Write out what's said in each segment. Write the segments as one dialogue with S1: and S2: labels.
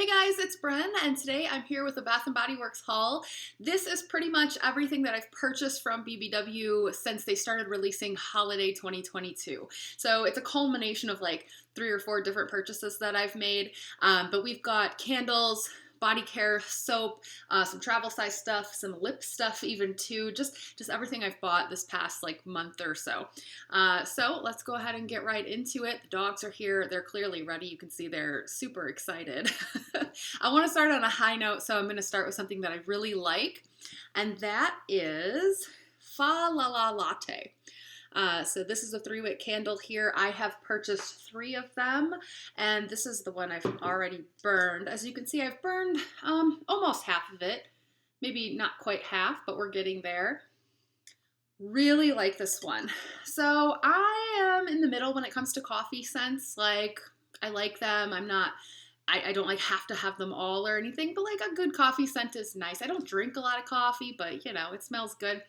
S1: Hey guys, it's Bren, and today I'm here with the Bath & Body Works haul. This is pretty much everything that I've purchased from BBW since they started releasing Holiday 2022. So it's a culmination of like 3 or 4 different purchases that I've made, but we've got candles, body care, soap, some travel size stuff, some lip stuff even too, just everything I've bought this past like month or so. So let's go ahead and get right into it. The dogs are here. They're clearly ready. You can see they're super excited. I want to start on a high note, so I'm going to start with something that I really like, and that is Fa La La Latte. So this is a 3-wick candle here. I have purchased 3 of them, and this is the one I've already burned. As you can see, I've burned almost half of it. Maybe not quite half, but we're getting there. Really like this one. So I am in the middle when it comes to coffee scents. Like, I like them. I don't like have to have them all or anything, but like a good coffee scent is nice. I don't drink a lot of coffee, but you know, it smells good.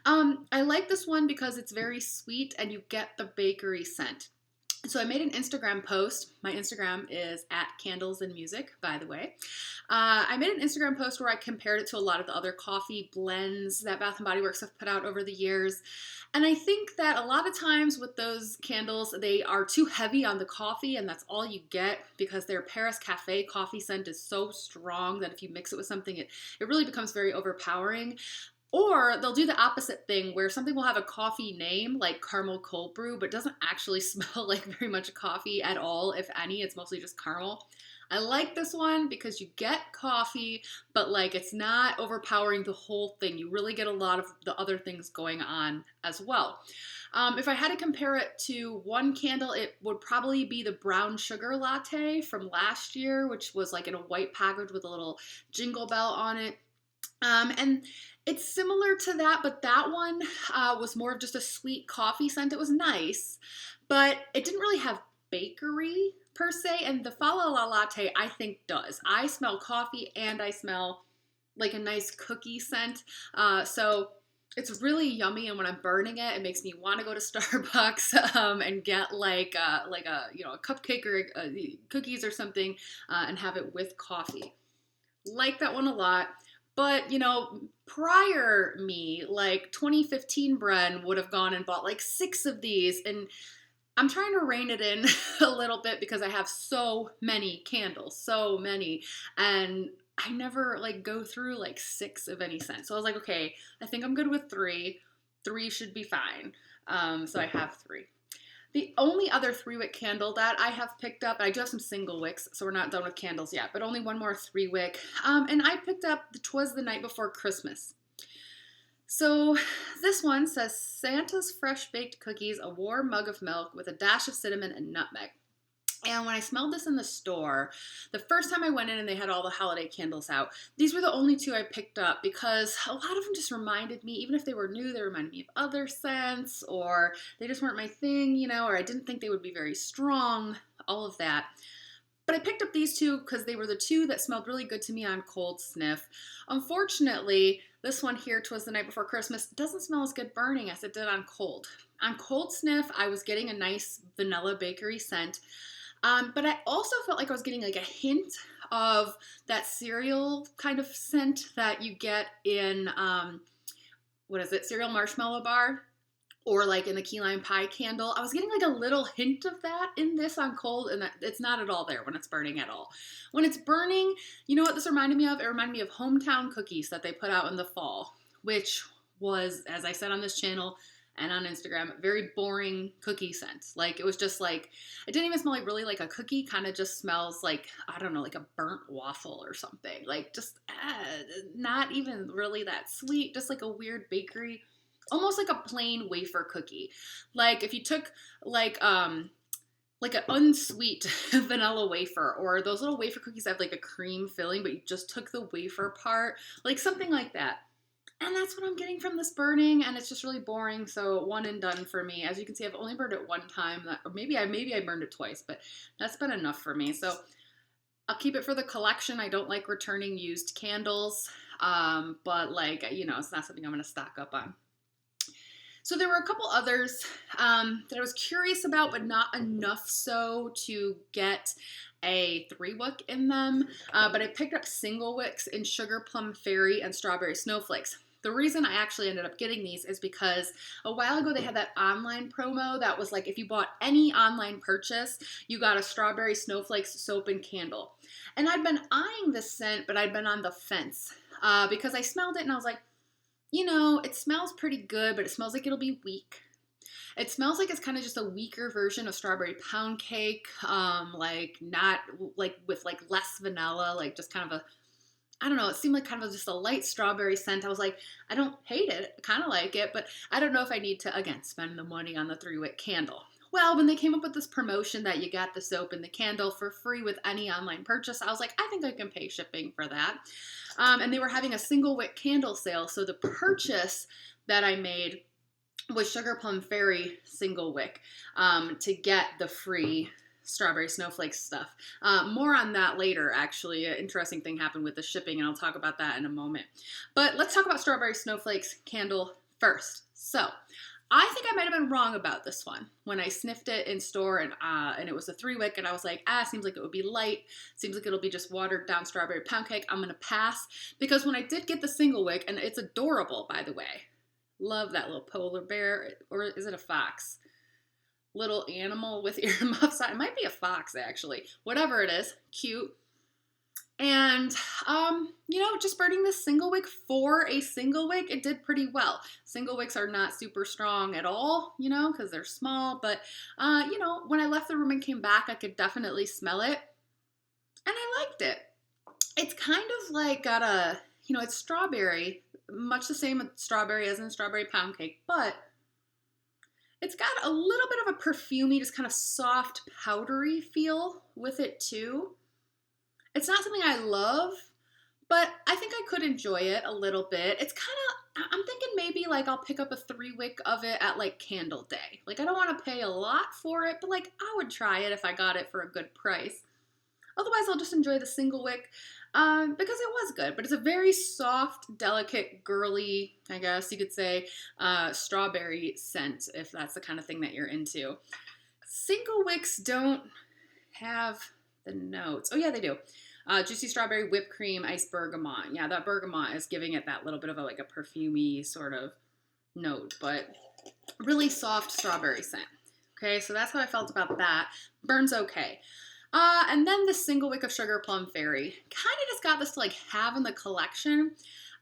S1: I like this one because it's very sweet and you get the bakery scent. So I made an Instagram post. My Instagram is @candlesandmusic, by the way. I made an Instagram post where I compared it to a lot of the other coffee blends that Bath & Body Works have put out over the years. And I think that a lot of times with those candles, they are too heavy on the coffee, and that's all you get because their Paris Cafe coffee scent is so strong that if you mix it with something, it really becomes very overpowering. Or they'll do the opposite thing where something will have a coffee name like caramel cold brew, but doesn't actually smell like very much coffee at all, if any. It's mostly just caramel. I like this one because you get coffee, but like it's not overpowering the whole thing. You really get a lot of the other things going on as well. If I had to compare it to one candle, it would probably be the brown sugar latte from last year, which was like in a white package with a little jingle bell on it. And it's similar to that, but that one was more of just a sweet coffee scent. It was nice, but it didn't really have bakery per se, and the Fa La La Latte I think does. I smell coffee and I smell like a nice cookie scent, so it's really yummy, and when I'm burning it, it makes me want to go to Starbucks and get like a cupcake or cookies or something and have it with coffee. Like that one a lot. But, you know, prior me, like 2015 Bren would have gone and bought like 6 of these. And I'm trying to rein it in a little bit because I have so many candles, so many. And I never like go through like 6 of any scent. So I was like, okay, I think I'm good with 3. 3 should be fine. So I have 3. The only other 3-wick candle that I have picked up, I do have some single wicks, so we're not done with candles yet, but only one more 3-wick. And I picked up the Twas the Night Before Christmas. So this one says Santa's fresh baked cookies, a warm mug of milk with a dash of cinnamon and nutmeg. And when I smelled this in the store, the first time I went in and they had all the holiday candles out, these were the only 2 I picked up because a lot of them just reminded me, even if they were new, they reminded me of other scents, or they just weren't my thing, you know, or I didn't think they would be very strong, all of that. But I picked up these 2 because they were the 2 that smelled really good to me on cold sniff. Unfortunately, this one here, Twas the Night Before Christmas, doesn't smell as good burning as it did on cold. On cold sniff, I was getting a nice vanilla bakery scent. But I also felt like I was getting like a hint of that cereal kind of scent that you get in, cereal marshmallow bar, or like in the key lime pie candle. I was getting like a little hint of that in this on cold, and it's not at all there when it's burning at all. When it's burning, you know what this reminded me of? It reminded me of hometown cookies that they put out in the fall, which was, as I said on this channel, and on Instagram, very boring cookie scent. Like, it was just like, it didn't even smell like really like a cookie, kind of just smells like, I don't know, like a burnt waffle or something. Like, just not even really that sweet, just like a weird bakery, almost like a plain wafer cookie. Like, if you took like an unsweet vanilla wafer, or those little wafer cookies that have like a cream filling, but you just took the wafer part, like something like that. And that's what I'm getting from this burning, and it's just really boring, so one and done for me. As you can see, I've only burned it 1 time, or maybe I burned it twice, but that's been enough for me. So I'll keep it for the collection. I don't like returning used candles, but like, you know, it's not something I'm going to stock up on. So there were a couple others that I was curious about, but not enough so to get a 3-wick in them. But I picked up single wicks in Sugar Plum Fairy and Strawberry Snowflakes. The reason I actually ended up getting these is because a while ago they had that online promo that was like if you bought any online purchase, you got a Strawberry Snowflakes soap and candle. And I'd been eyeing this scent, but I'd been on the fence because I smelled it and I was like, you know, it smells pretty good, but it smells like it'll be weak. It smells like it's kind of just a weaker version of strawberry pound cake, like not like with like less vanilla, like just kind of a, I don't know, it seemed like kind of just a light strawberry scent. I was like, I don't hate it, I kind of like it, but I don't know if I need to, again, spend the money on the 3-wick candle. Well, when they came up with this promotion that you got the soap and the candle for free with any online purchase, I was like, I think I can pay shipping for that. And they were having a single wick candle sale, so the purchase that I made was Sugar Plum Fairy single wick to get the free Strawberry Snowflake stuff. More on that later, actually. An interesting thing happened with the shipping, and I'll talk about that in a moment. But let's talk about Strawberry Snowflakes candle first. So, I think I might have been wrong about this one when I sniffed it in store and it was a 3-wick and I was like, seems like it would be light. Seems like it'll be just watered down strawberry pound cake. I'm going to pass because when I did get the single wick, and it's adorable, by the way. Love that little polar bear, or is it a fox? Little animal with earmuffs on. It might be a fox, actually. Whatever it is, cute. And, you know, just burning this single wick for a single wick, it did pretty well. Single wicks are not super strong at all, you know, because they're small. But, you know, when I left the room and came back, I could definitely smell it. And I liked it. It's kind of like got a, you know, it's strawberry. Much the same with strawberry as in strawberry pound cake. But it's got a little bit of a perfumey, just kind of soft, powdery feel with it, too. It's not something I love, but I think I could enjoy it a little bit. It's kind of, I'm thinking maybe like I'll pick up a 3-wick of it at like Candle Day. Like I don't want to pay a lot for it, but like I would try it if I got it for a good price. Otherwise, I'll just enjoy the single wick because it was good. But it's a very soft, delicate, girly, I guess you could say, strawberry scent if that's the kind of thing that you're into. Single wicks don't have the notes. Oh yeah, they do. Juicy strawberry, whipped cream, iced bergamot. Yeah, that bergamot is giving it that little bit of a, like a perfumey sort of note, but really soft strawberry scent. Okay, so that's how I felt about that. Burns okay. And then the single wick of Sugar Plum Fairy. Kind of just got this to like have in the collection.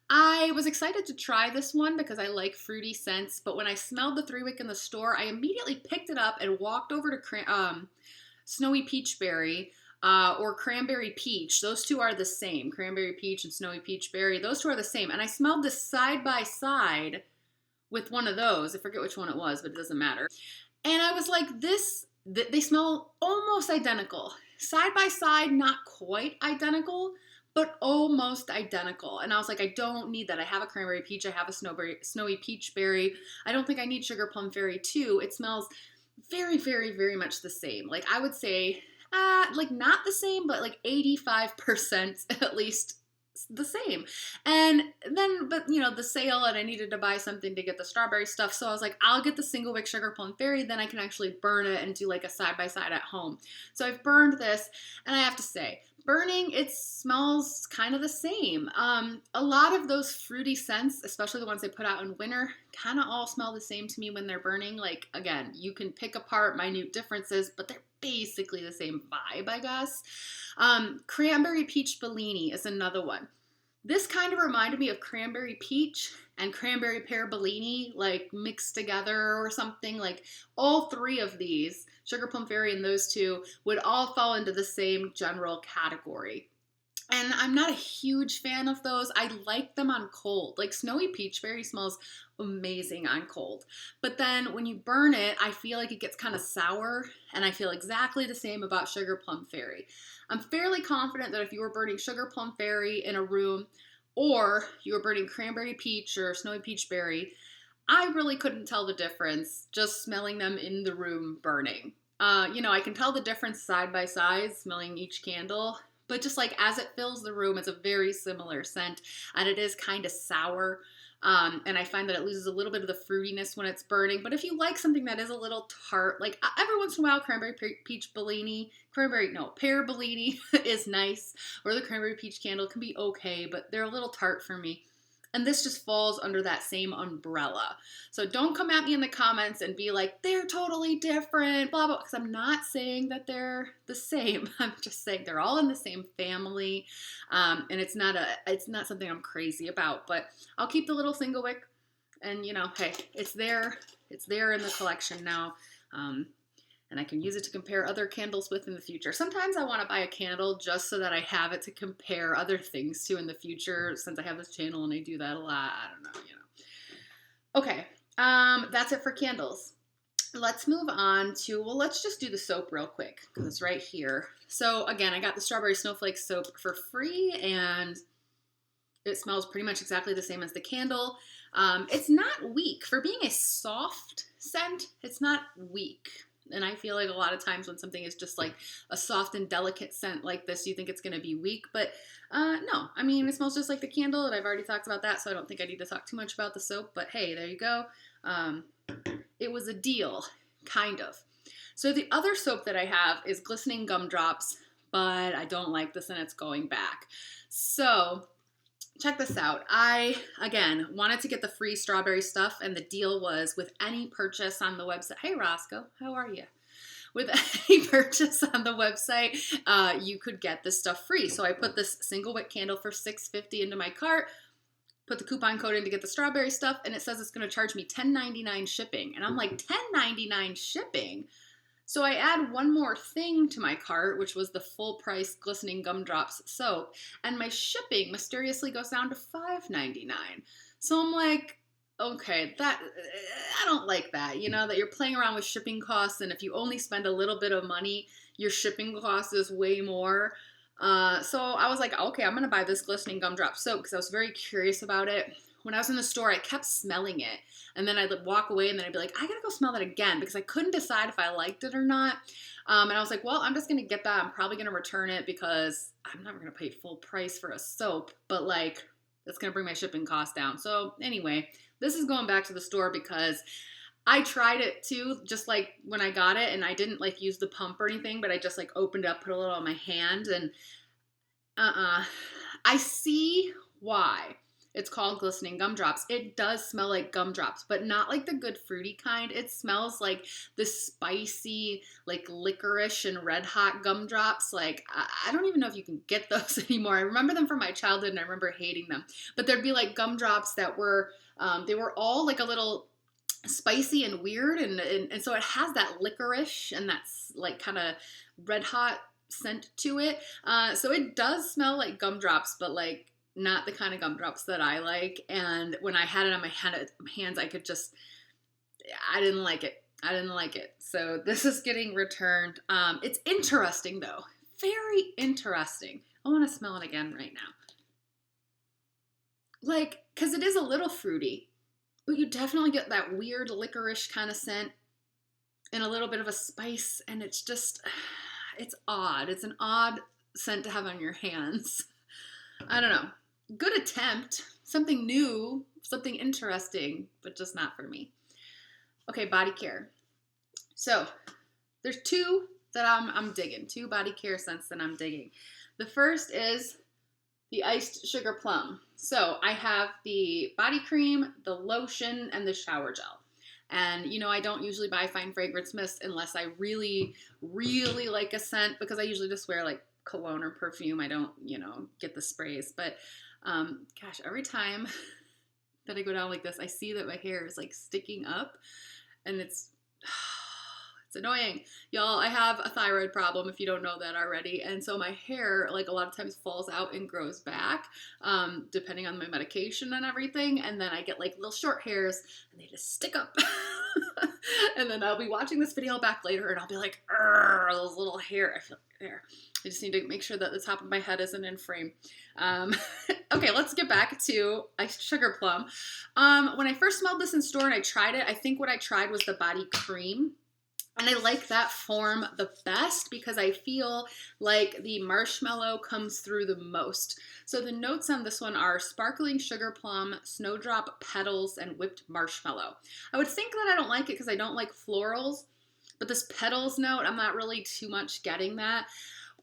S1: I was excited to try this one because I like fruity scents, but when I smelled the 3-wick in the store, I immediately picked it up and walked over to Snowy Peach Berry, or Cranberry Peach. Those two are the same. Cranberry Peach and Snowy Peach Berry. Those two are the same. And I smelled this side by side with one of those. I forget which one it was, but it doesn't matter. And I was like, they smell almost identical. Side by side, not quite identical, but almost identical. And I was like, I don't need that. I have a Cranberry Peach. I have a Snowy Peach Berry. I don't think I need Sugar Plum Fairy too. It smells very, very, very much the same. Like I would say, like not the same, but like 85% at least the same. And then, but you know, the sale and I needed to buy something to get the strawberry stuff. So I was like, I'll get the single wick Sugar Plum Fairy. Then I can actually burn it and do like a side by side at home. So I've burned this and I have to say, burning, it smells kind of the same. A lot of those fruity scents, especially the ones they put out in winter, kind of all smell the same to me when they're burning. Like, again, you can pick apart minute differences, but they're basically the same vibe, I guess. Cranberry Peach Bellini is another one. This kind of reminded me of Cranberry Peach and Cranberry Pear Bellini, like mixed together or something. Like all three of these, Sugar Plum Fairy and those two, would all fall into the same general category. And I'm not a huge fan of those. I like them on cold. Like Snowy Peach Berry smells amazing on cold. But then when you burn it, I feel like it gets kind of sour. And I feel exactly the same about Sugar Plum Fairy. I'm fairly confident that if you were burning Sugar Plum Fairy in a room or you were burning Cranberry Peach or Snowy Peach Berry, I really couldn't tell the difference just smelling them in the room burning. You know, I can tell the difference side by side, smelling each candle. But just like as it fills the room, it's a very similar scent, and it is kind of sour. And I find that it loses a little bit of the fruitiness when it's burning. But if you like something that is a little tart, like every once in a while, pear Bellini is nice, or the cranberry peach candle can be okay, but they're a little tart for me. And this just falls under that same umbrella. So don't come at me in the comments and be like, they're totally different, blah, blah, because I'm not saying that they're the same. I'm just saying they're all in the same family. And it's not something I'm crazy about, but I'll keep the little single wick, and hey, it's there in the collection now. And I can use it to compare other candles with in the future. Sometimes I want to buy a candle just so that I have it to compare other things to in the future, since I have this channel and I do that a lot. I don't know, Okay, that's it for candles. Let's move on to, let's just do the soap real quick because it's right here. So again, I got the Strawberry Snowflake soap for free, and it smells pretty much exactly the same as the candle. It's not weak. For being a soft scent, it's not weak. And I feel like a lot of times when something is just like a soft and delicate scent like this, you think it's going to be weak. But no, I mean, it smells just like the candle, and I've already talked about that, so I don't think I need to talk too much about the soap. But hey, there you go. It was a deal, kind of. So the other soap that I have is Glistening Gumdrops, but I don't like this and it's going back. So check this out. I, again, wanted to get the free strawberry stuff, and the deal was with any purchase on the website. Hey, Roscoe, how are you? With any purchase on the website, you could get this stuff free. So I put this single wick candle for $6.50 into my cart, put the coupon code in to get the strawberry stuff, and it says it's going to charge me $10.99 shipping. And I'm like, $10.99 shipping? So I add one more thing to my cart, which was the full price Glistening Gumdrops soap, and my shipping mysteriously goes down to $5.99. So I'm like, okay, I don't like that, that you're playing around with shipping costs, and if you only spend a little bit of money, your shipping cost is way more. So I was like, okay, I'm going to buy this Glistening Gumdrop soap because I was very curious about it. When I was in the store, I kept smelling it, and then I'd walk away, and then I'd be like, I gotta go smell that again because I couldn't decide if I liked it or not. And I was like, well, I'm just gonna get that. I'm probably gonna return it because I'm never gonna pay full price for a soap, but that's gonna bring my shipping cost down. So anyway, this is going back to the store because I tried it too, just like when I got it, and I didn't use the pump or anything, but I just opened it up, put a little on my hand, and I see why it's called Glistening Gumdrops. It does smell like gumdrops, but not like the good fruity kind. It smells like the spicy, licorice and red hot gumdrops. I don't even know if you can get those anymore. I remember them from my childhood, and I remember hating them. But there'd be gumdrops that were, they were all a little spicy and weird, and so it has that licorice and that's kind of red hot scent to it. So it does smell like gumdrops, but not the kind of gumdrops that I like. And when I had it on my hands, I didn't like it. So this is getting returned. It's interesting though. Very interesting. I want to smell it again right now. Cause it is a little fruity, but you definitely get that weird licorice kind of scent and a little bit of a spice. And it's odd. It's an odd scent to have on your hands. I don't know. Good attempt. Something new, something interesting, but just not for me. Okay, body care. So there's two that I'm digging. Two body care scents that I'm digging. The first is the Iced Sugar Plum. So I have the body cream, the lotion, and the shower gel. And, I don't usually buy fine fragrance mist unless I really, really like a scent, because I usually just wear cologne or perfume. I don't, get the sprays. But gosh, every time that I go down like this, I see that my hair is sticking up, and it's annoying. Y'all, I have a thyroid problem if you don't know that already. And so my hair, a lot of times falls out and grows back, depending on my medication and everything. And then I get little short hairs and they just stick up. And then I'll be watching this video back later and I'll be like, those little hair, I feel there. I just need to make sure that the top of my head isn't in frame. Okay, let's get back to Iced Sugar Plum. When I first smelled this in store and I tried it, I think what I tried was the body cream. And I like that form the best because I feel like the marshmallow comes through the most. So the notes on this one are sparkling sugar plum, snowdrop petals, and whipped marshmallow. I would think that I don't like it because I don't like florals, but this petals note, I'm not really too much getting that.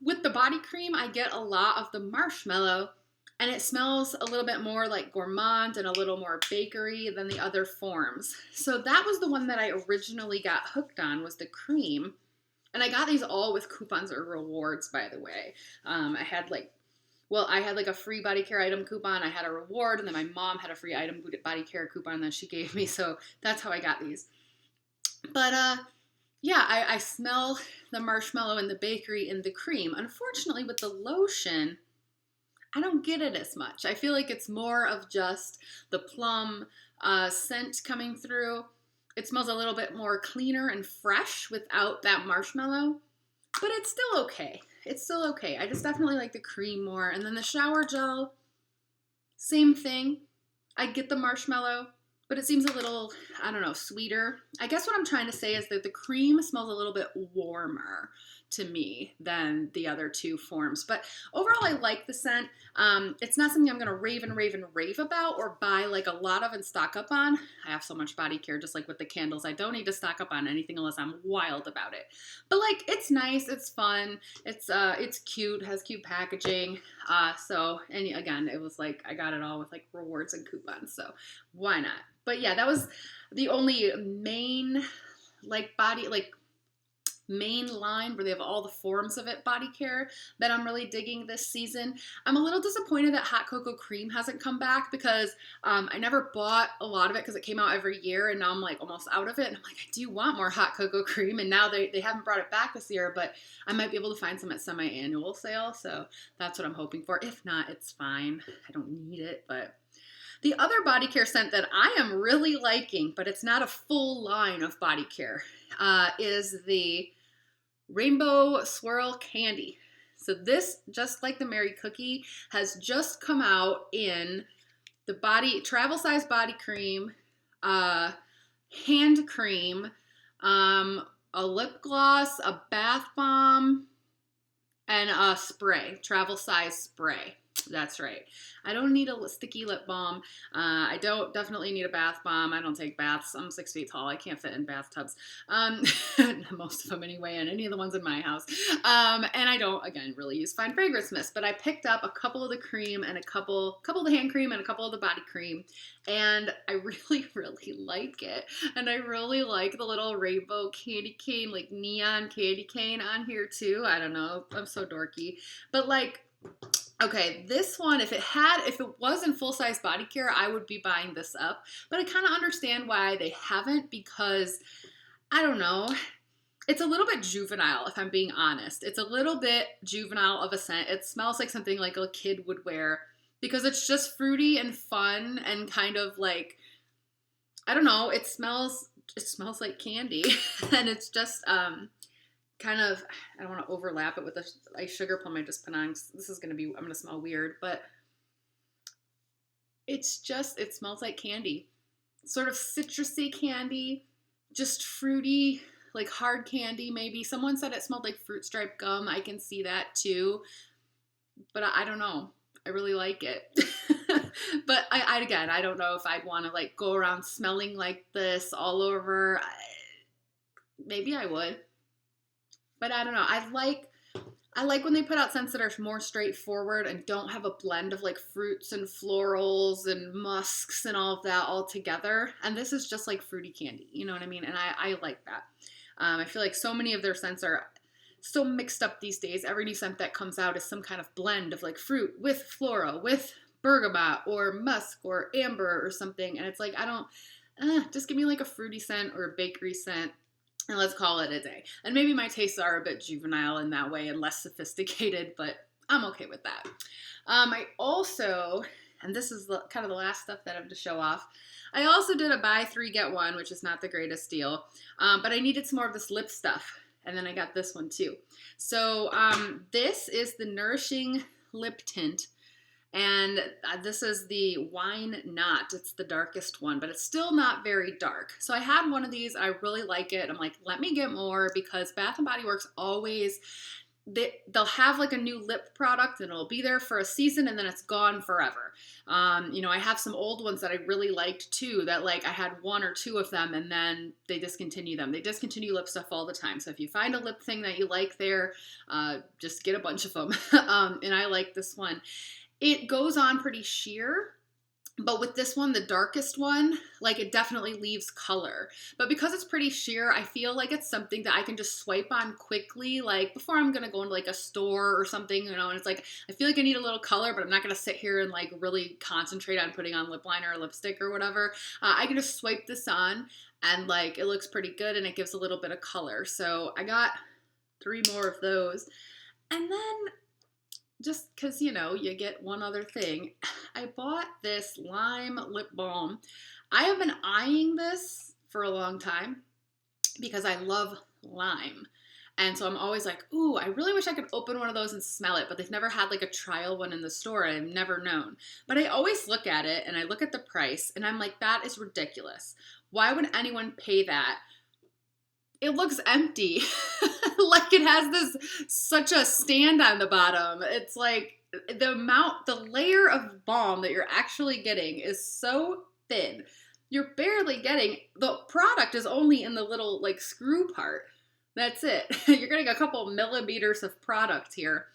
S1: With the body cream, I get a lot of the marshmallow, and it smells a little bit more like gourmand and a little more bakery than the other forms. So that was the one that I originally got hooked on, was the cream. And I got these all with coupons or rewards, by the way. I had like a free body care item coupon, I had a reward, and then my mom had a free item body care coupon that she gave me. So that's how I got these. But yeah, I smell the marshmallow and the bakery in the cream. Unfortunately, with the lotion, I don't get it as much. I feel like it's more of just the plum scent coming through. It smells a little bit more cleaner and fresh without that marshmallow, but it's still okay. It's still okay. I just definitely like the cream more. And then the shower gel, same thing. I get the marshmallow, but it seems a little, I don't know, sweeter. I guess what I'm trying to say is that the cream smells a little bit warmer to me than the other two forms. But overall, I like the scent. It's not something I'm going to rave and rave and rave about or buy like a lot of and stock up on. I have so much body care, just like with the candles. I don't need to stock up on anything unless I'm wild about it. But like, it's nice, it's fun, it's cute, has cute packaging. And again, it was like, I got it all with like rewards and coupons, so why not? But yeah, that was the only main main line where they have all the forms of it body care that I'm really digging this season. I'm a little disappointed that hot cocoa cream hasn't come back because I never bought a lot of it because it came out every year, and now I'm like almost out of it, and I'm like, I do want more hot cocoa cream, and now they haven't brought it back this year, but I might be able to find some at semi-annual sale, so that's what I'm hoping for. If not, it's fine. I don't need it. But the other body care scent that I am really liking, but it's not a full line of body care, is the Rainbow Swirl Candy. So this, just like the Mary Cookie, has just come out in the travel size body cream, hand cream, a lip gloss, a bath bomb, and a spray, travel size spray. That's right. I don't need a sticky lip balm. I don't definitely need a bath bomb. I don't take baths. I'm 6 feet tall. I can't fit in bathtubs. Most of them anyway, and any of the ones in my house. And I don't, again, really use fine fragrance mist, but I picked up a couple of the cream and a couple of the hand cream and a couple of the body cream, and I really, really like it. And I really like the little rainbow candy cane, like neon candy cane on here too. I don't know. I'm so dorky. But like, okay, this one, if it was in full-size body care, I would be buying this up. But I kind of understand why they haven't, because, I don't know, it's a little bit juvenile, if I'm being honest. It's a little bit juvenile of a scent. It smells like something like a kid would wear, because it's just fruity and fun and kind of like, I don't know, it smells like candy. And it's just, kind of, I don't want to overlap it with the sugar plum I just put on. This is I'm going to smell weird, but it smells like candy. Sort of citrusy candy, just fruity, like hard candy maybe. Someone said it smelled like fruit stripe gum. I can see that too, but I don't know. I really like it. But I don't know if I'd want to like go around smelling like this all over. Maybe I would. But I don't know. I like when they put out scents that are more straightforward and don't have a blend of like fruits and florals and musks and all of that all together. And this is just like fruity candy. You know what I mean? And I like that. I feel like so many of their scents are so mixed up these days. Every new scent that comes out is some kind of blend of like fruit with floral, with bergamot or musk or amber or something. And it's like, just give me like a fruity scent or a bakery scent, and let's call it a day. And maybe my tastes are a bit juvenile in that way and less sophisticated, but I'm okay with that. I also, and this is kind of the last stuff that I have to show off, I also did a buy 3 get 1, which is not the greatest deal, but I needed some more of this lip stuff, and then I got this one too. So this is the Nourishing Lip Tint, And this is the Wine Knot. It's the darkest one, but it's still not very dark. So I had one of these. I really like it. I'm like, let me get more, because Bath & Body Works always, they'll have like a new lip product and it'll be there for a season and then it's gone forever. You know, I have some old ones that I really liked too, that like I had one or two of them and then they discontinue them. They discontinue lip stuff all the time. So if you find a lip thing that you like there, just get a bunch of them. And I like this one. It goes on pretty sheer. But with this one, the darkest one, like it definitely leaves color. But because it's pretty sheer, I feel like it's something that I can just swipe on quickly, like before I'm gonna go into like a store or something, you know, and it's like, I feel like I need a little color, but I'm not gonna sit here and like really concentrate on putting on lip liner or lipstick or whatever. I can just swipe this on and like it looks pretty good and it gives a little bit of color. So I got 3 more of those. And then just because, you know, you get one other thing, I bought this lime lip balm. I have been eyeing this for a long time because I love lime. And so I'm always like, ooh, I really wish I could open one of those and smell it, but they've never had like a trial one in the store. I've never known. But I always look at it and I look at the price and I'm like, that is ridiculous. Why would anyone pay that? It looks empty. Like it has this such a stand on the bottom. It's like the layer of balm that you're actually getting is so thin. You're barely getting, the product is only in the little like screw part. That's it. You're getting a couple millimeters of product here.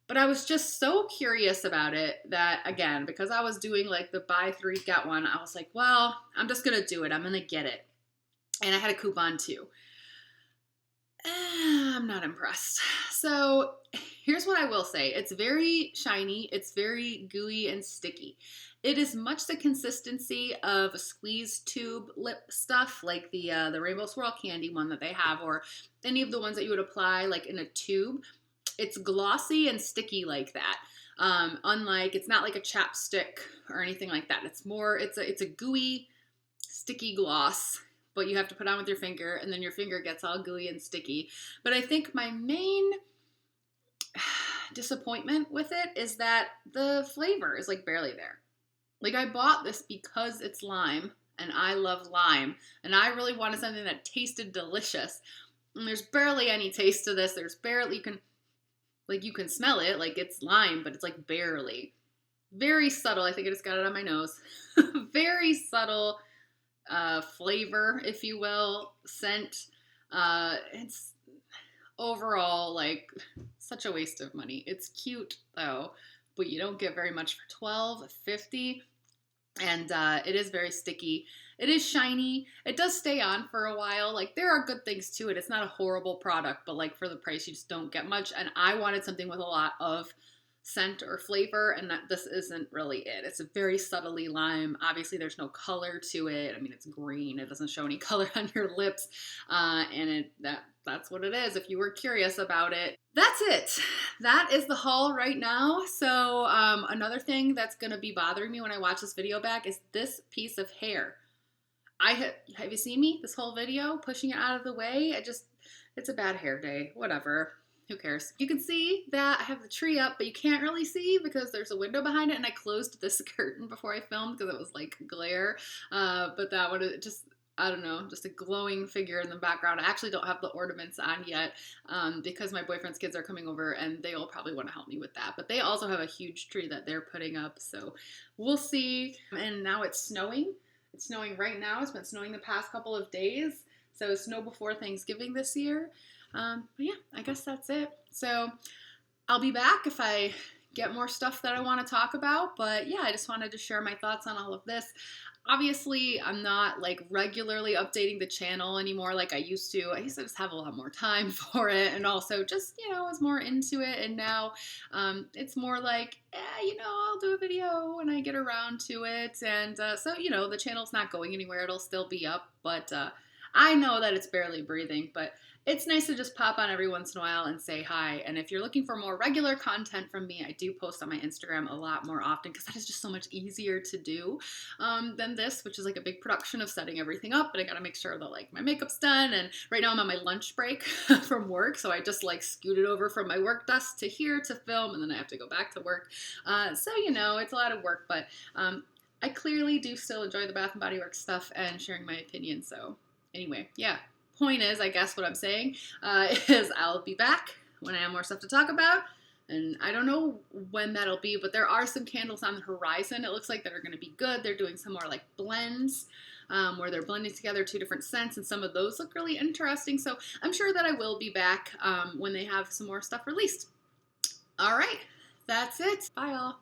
S1: But I was just so curious about it that, again, because I was doing like the buy 3 get 1, I was like, well, I'm just going to do it. I'm going to get it. And I had a coupon too. I'm not impressed. So here's what I will say. It's very shiny. It's very gooey and sticky. It is much the consistency of a squeeze tube lip stuff, like the Rainbow Swirl candy one that they have, or any of the ones that you would apply like in a tube. It's glossy and sticky like that. Unlike, it's not like a chapstick or anything like that. It's more, it's a gooey, sticky gloss, but you have to put on with your finger, and then your finger gets all gooey and sticky. But I think my main disappointment with it is that the flavor is like barely there. Like I bought this because it's lime, and I love lime, and I really wanted something that tasted delicious. And there's barely any taste to this. There's barely, you can smell it, like it's lime, but it's like barely. Very subtle. I think I just got it on my nose. Very subtle flavor, if you will, scent. It's overall like such a waste of money. It's cute though, but you don't get very much for $12.50, and it is very sticky. It is shiny. It does stay on for a while. Like there are good things to it. It's not a horrible product, but like for the price, you just don't get much. And I wanted something with a lot of scent or flavor, and that this isn't really it. It's a very subtly lime. Obviously there's no color to it. I mean, it's green. It doesn't show any color on your lips, and that's what it is if you were curious about it. That's it. That is the haul right now. So another thing that's going to be bothering me when I watch this video back is this piece of hair. Have you seen me this whole video pushing it out of the way? It's a bad hair day. Whatever. Who cares? You can see that I have the tree up, but you can't really see because there's a window behind it, and I closed this curtain before I filmed because it was like glare. But that would just, I don't know, just a glowing figure in the background. I actually don't have the ornaments on yet because my boyfriend's kids are coming over and they will probably want to help me with that. But they also have a huge tree that they're putting up, so we'll see. And now it's snowing. It's snowing right now. It's been snowing the past couple of days. So snow before Thanksgiving this year. But yeah, I guess that's it. So I'll be back if I get more stuff that I want to talk about. But yeah, I just wanted to share my thoughts on all of this. Obviously, I'm not like regularly updating the channel anymore like I used to. I used to just have a lot more time for it, and also just, you know, I was more into it. And now it's more like, you know, I'll do a video when I get around to it. And so, you know, the channel's not going anywhere. It'll still be up, but I know that it's barely breathing, but It's nice to just pop on every once in a while and say hi. And if you're looking for more regular content from me, I do post on my Instagram a lot more often because that is just so much easier to do than this, which is like a big production of setting everything up. But I gotta make sure that like my makeup's done. And right now I'm on my lunch break from work, so I just like scooted over from my work desk to here to film, and then I have to go back to work. So you know, it's a lot of work, but I clearly do still enjoy the Bath and Body Works stuff and sharing my opinion. So anyway, yeah. Point is, I guess what I'm saying is I'll be back when I have more stuff to talk about, and I don't know when that'll be, but there are some candles on the horizon. It looks like that are going to be good. They're doing some more like blends where they're blending together two different scents, and some of those look really interesting. So I'm sure that I will be back when they have some more stuff released. All right, that's it. Bye, all.